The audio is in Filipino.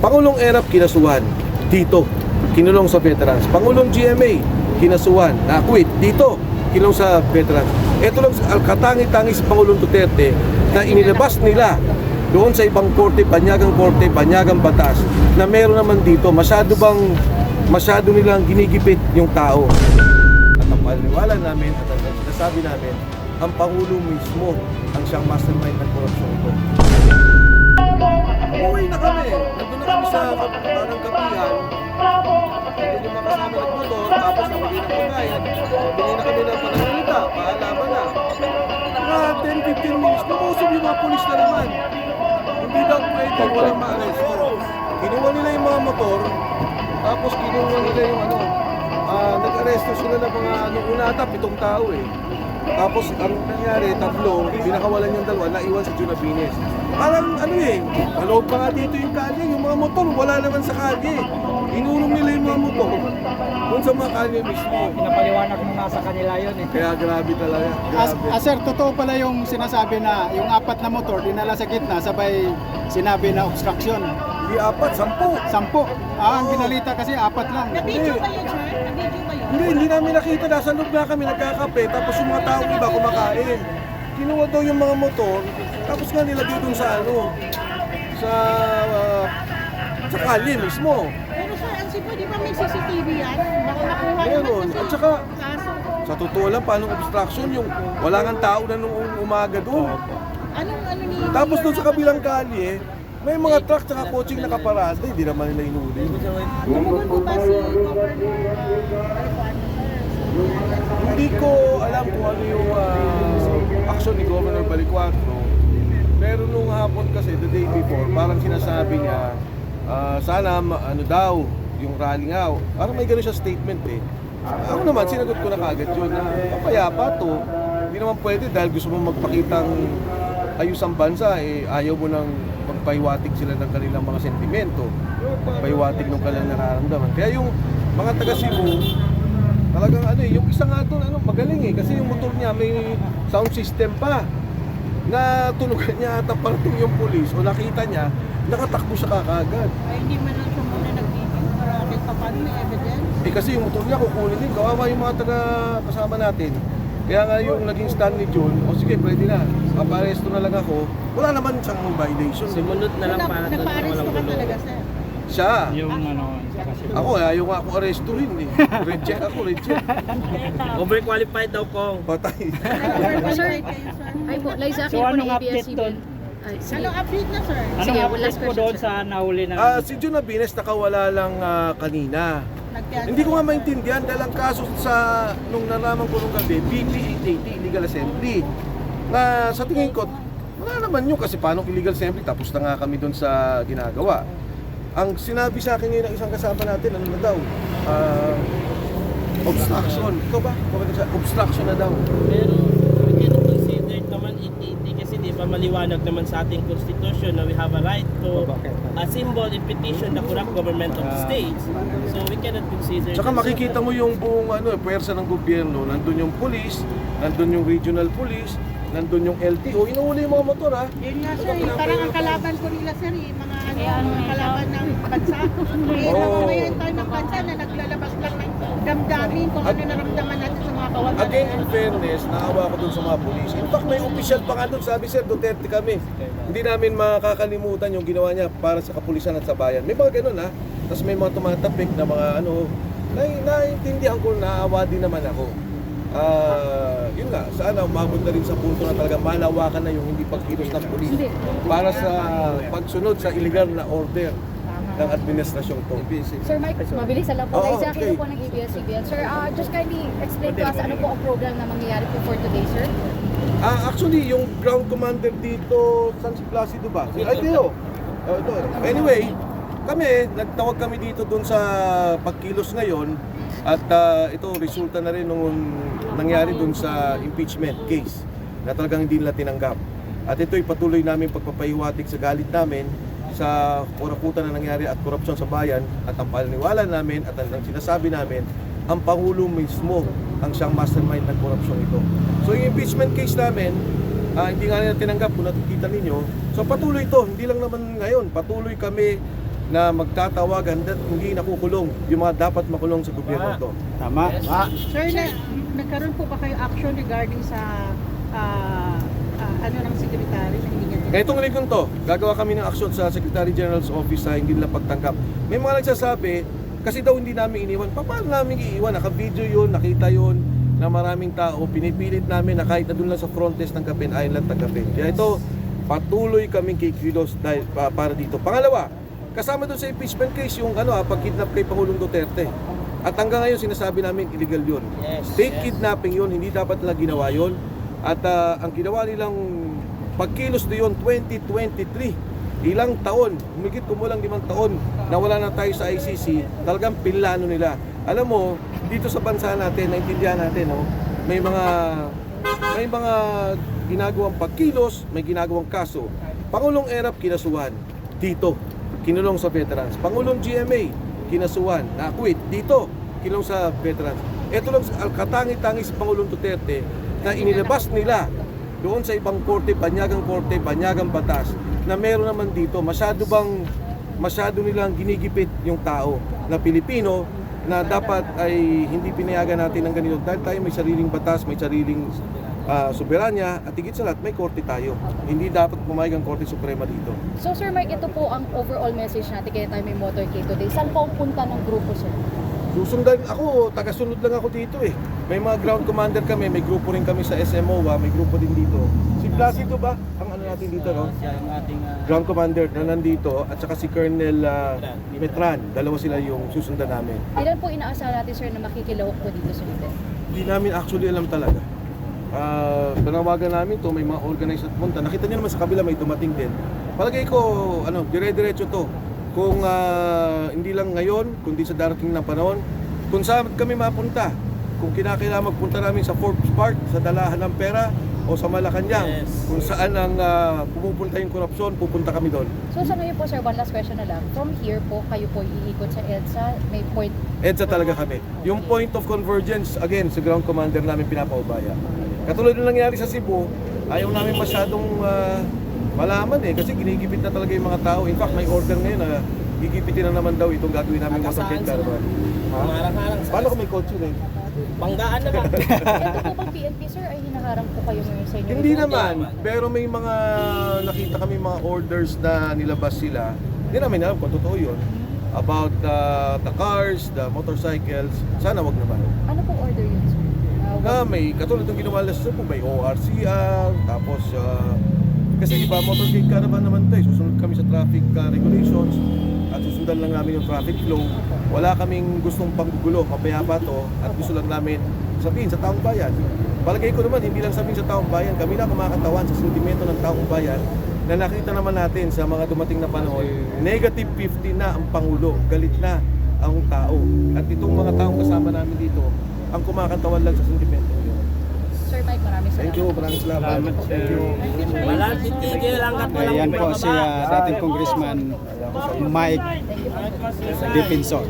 Pangulong Erap kinasuhan dito, kinulong sa veterans. Pangulong GMA kinasuhan, na-quit dito, kinulong sa veterans. Ito lang ang katangi-tangi sa Pangulong Duterte na inilabas nila doon sa ibang korte, banyagang batas na meron naman dito. Masyado nilang ginigipit yung tao. At ang paniniwala namin at ang sinasabi namin, ang Pangulo mismo ang siyang mastermind ng korupsyon ito. Umuwi na kami. Nandun na kami sa parang kapihan. Hindi yung makasama nagmotor, tapos nakapagin ng pagkayan. Bigay na kami ng pananalita, paalaman na. Mga 10-15 minutes, lumusog yung mga polis na naman. Hindi daw pwede, walang ma-aresto. Kinuha nila yung mga motor, tapos kinuha nila yung nag-aresto sila ng mga una ata, 7 tao eh. Tapos ang nangyari, 3, binakawalan yung 2, naiwan si Junabines. Parang maloob pa nga dito yung kalye, yung mga motor, wala naman sa kalye. Inulong nila yung mga motor doon sa mga kalye mismo. Pinapaliwanag mo nga sa kanila yun eh. Kaya grabe talaga, grabe. Sir, totoo pala yung sinasabi na yung 4 na motor dinala sa gitna, sabay sinabi na obstruction. Hindi 4, 10. 10. Ang binalita kasi 4 lang. Na-video ba yun, sir? Na-video ba yun? Hindi namin nakita, nasa loob na kami nagkakape, tapos yung mga taong iba kumakain. Kinuha daw yung mga motor, tapos nga nilagay dun sa sa kalye mismo. Pero sir, ang sipo, di ba may CCTV yan? Baka nakuha naman Meron. kasi At saka, kaso. sa totoo lang, paano obstruction yung wala kang tao na nung umaga doon. Anong ni... Tapos doon sa kabilang kalye, may mga truck tsaka coaching nakaparada, hindi naman nila inuli. Tumugon po ba si Governor Hindi ko alam kung ano yung action ni Governor Balicuatro. Pero nung hapon kasi, the day before, parang sinasabi niya, sana daw, yung rally nga, parang may gano'n siya statement eh. Ako naman, sinagot ko na kagad yun na papayapa to. Hindi naman pwede dahil gusto mo magpakitang ayos ang bansa, ayaw mo nang magpahiwatig sila ng kanilang mga sentimento, magpahiwatig ng kanilang nararamdaman. Kaya yung mga taga Cebu, talagang yung isa nga doon, magaling kasi yung motor niya may sound system pa. Na tunugan niya at parating yung pulis o nakita niya, nakatakbo siya kagad. Ay, hindi man lang siya muna nag-video para kahit pa paano may evidence. Kasi yung motor niya kukunin din, kawawa yung mga taga kasama natin. Kaya nga yung naging stand ni John, sige pwede na, paparesto na lang ako. Wala naman siyang violation. Simunod na lang para doon sa Nagpa-arresto walang ka gulo. talaga, sir? Siya. Yung kasi Ako ayaw nga ako arestuhin eh. Reject ako, reject. overqualified daw po. Patay. Sir, kayo, sir. Ay po, Liza So, Aquino po anong ng update ABS-CBN. doon? Ay, sige. Anong update na, sir? Anong Sige, update last po question, doon sir. sa nahuli na? Si John Abines nakawala lang kanina. Nag-cancel. Hindi ko nga maintindihan dahil ang kaso nung nalaman ko nung gabi, BP 880 illegal assembly. Na sa tingin ko, wala naman yun kasi paano illegal assembly, tapos na nga kami doon sa ginagawa. Ang sinabi sa akin ngayon ng isang kasama natin, ano na daw? Obstruction. Ikaw ba? Obstruction na daw. Pero we can consider naman 880 kasi di ba maliwanag naman sa ating constitution na we have a right to a symbol in petition the corrupt government of the state. So we cannot consider Tsaka that. makikita mo yung buong puwersa ng gobyerno, nandun yung police, nandun yung regional police, nandun yung LTO, inuuli yung mga motor ha. Yun nga, sir. Parang ang kalaban ko nila, sir, mga kalaban ng bansa. Ngayon tayo ng bansa na naglalabas lang ng damdamin kung ano naramdaman natin sa mga kawalan. Again, in fairness, naawa ko dun sa mga police. In fact, may official pa nga dun, sabi sir, Duterte kami. Hindi namin makakalimutan yung ginawa niya para sa kapulisan at sa bayan. May mga ganun ha. Tapos may mga tumatapik na mga naiintindihan ko, naawa din naman ako. Yun nga, sana umabot na rin sa punto na talaga malawakan na yung hindi pagkilos ng pulis para sa pagsunod sa illegal na order ng administrasyong to. Sir Mike, mabilis lang po. Oo, Liza okay. Aquino po ng ABS-CBN. Sir, just kindly explain to us ano po ang program na mangyayari po for today, sir? Actually, yung ground commander dito, San Placido ba? Ay, Teo. Ito. Anyway, nagtawag kami dito dun sa pagkilos ngayon at ito resulta na rin nung nangyari dun sa impeachment case na talagang hindi nila tinanggap. At ito'y patuloy namin pagpapahiwatig sa galit namin sa kuraputan na nangyari at korupsyon sa bayan at ang paniniwala namin at ang sinasabi namin, ang Pangulo mismo ang siyang mastermind ng korupsyon ito. So yung impeachment case namin, hindi nga nila tinanggap kung nakikita ninyo. So patuloy ito, hindi lang naman ngayon, patuloy kami na magtatawag hanggat hindi nakukulong yung mga dapat makulong sa gobyerno ito. Tama. Sir, nagkaroon po ba kayo action regarding sa ano ng secretary na hindi niya Ngayong linggo to, gagawa kami ng aksyon sa Secretary General's Office sa hindi nila pagtanggap. May mga nagsasabi, kasi daw hindi namin iniwan. Paano namin iiwan? Naka-video yun, nakita yun na maraming tao. Pinipilit namin na kahit na doon lang sa front desk ng Kapen, ayun lang tanggapin. Kaya ito, patuloy kaming kikilos dahil, para dito. Pangalawa, kasama doon sa impeachment case yung pag-kidnap kay Pangulong Duterte. At hanggang ngayon sinasabi namin illegal yun. State kidnapping yun, hindi dapat nila ginawa yun. At ang ginawa nilang pagkilos doon 2023, ilang taon, humigit kumulang 5 taon na wala na tayo sa ICC, talagang pinlano nila. Alam mo, dito sa bansa natin, naintindihan natin, no? may mga ginagawang pagkilos, may ginagawang kaso. Pangulong Erap kinasuhan dito, kinulong sa veterans. Pangulong GMA kinasuhan, na-acquit dito, kinulong sa veterans. Ito lang ang katangi-tangi sa Pangulong Duterte na inilabas nila doon sa ibang korte, banyagang batas, na meron naman dito, masyado nilang ginigipit yung tao na Pilipino na dapat ay hindi pinayagan natin ng ganito dahil tayo may sariling batas, may sariling soberanya at higit sa lahat may korte tayo. Hindi dapat pumayag ang Korte Suprema dito. So Sir Mark, ito po ang overall message natin kaya tayo may motorcade today. Saan po ang punta ng grupo, sir? Susundan ako, taga-sunod lang ako dito eh. May mga ground commander kami, may grupo rin kami sa SMOA, may grupo din dito. Si Placido ba? Ang ano natin dito, no? Siya ang ating Ground commander na nandito at saka si Colonel Metran. Dalawa sila yung susundan namin. Ilan po inaasahan natin, sir, na makikilawak po dito sa event? Hindi namin actually alam talaga. Panawagan namin to, may mga organized at punta. Nakita niyo naman sa kabila may dumating din. Palagay ko, dire-diretso to. Kung hindi lang ngayon, kundi sa darating na panahon, kung saan kami mapunta, kung kinakailangan magpunta namin sa Forbes Park, sa dalahan ng pera, o sa Malacanang, kung saan ang pumupunta yung korupsyon, pupunta kami doon. So sa ngayon po, sir, one last question na lang. From here po, kayo po iikot sa EDSA, may point. EDSA talaga kami. Yung point of convergence, again, sa ground commander namin pinapaubaya. Katulad ng nangyari sa Cebu, ayaw namin masyadong malaman kasi ginigipit na talaga yung mga tao. In fact, may order ngayon na gigipitin na naman daw itong gagawin namin motorcade caravan. Harang-harang sa Paano kung may kotse na banggaan na ba? Ito po bang PNP, sir, ay hinaharang po kayo ngayon sa inyo? Hindi naman, pero may mga nakita kami mga orders na nilabas sila. Hindi namin alam kung totoo yun. About the cars, the motorcycles. Sana wag naman. Ano pong order yun, sir? Na may katulad ng ginawa nila sa Cebu, may ORCR, tapos kasi iba motorcade caravan naman tayo, susunod kami sa traffic regulations at susundan lang namin yung traffic flow. Wala kaming gustong panggugulo, mapayapa to at gusto lang namin sabihin sa taong bayan. Palagay ko naman, hindi lang sabihin sa taong bayan, kami na kumakatawan sa sentimento ng taong bayan na nakita naman natin sa mga dumating na panahon, negative 50 na ang Pangulo, galit na ang tao. At itong mga taong kasama namin dito, ang kumakatawan lang sa sentimento nyo. Sir Mike, maraming salamat. Thank you, maraming salamat. Thank you. Walang titigil hanggat walang Ayan po si dating Congressman Mike Defensor.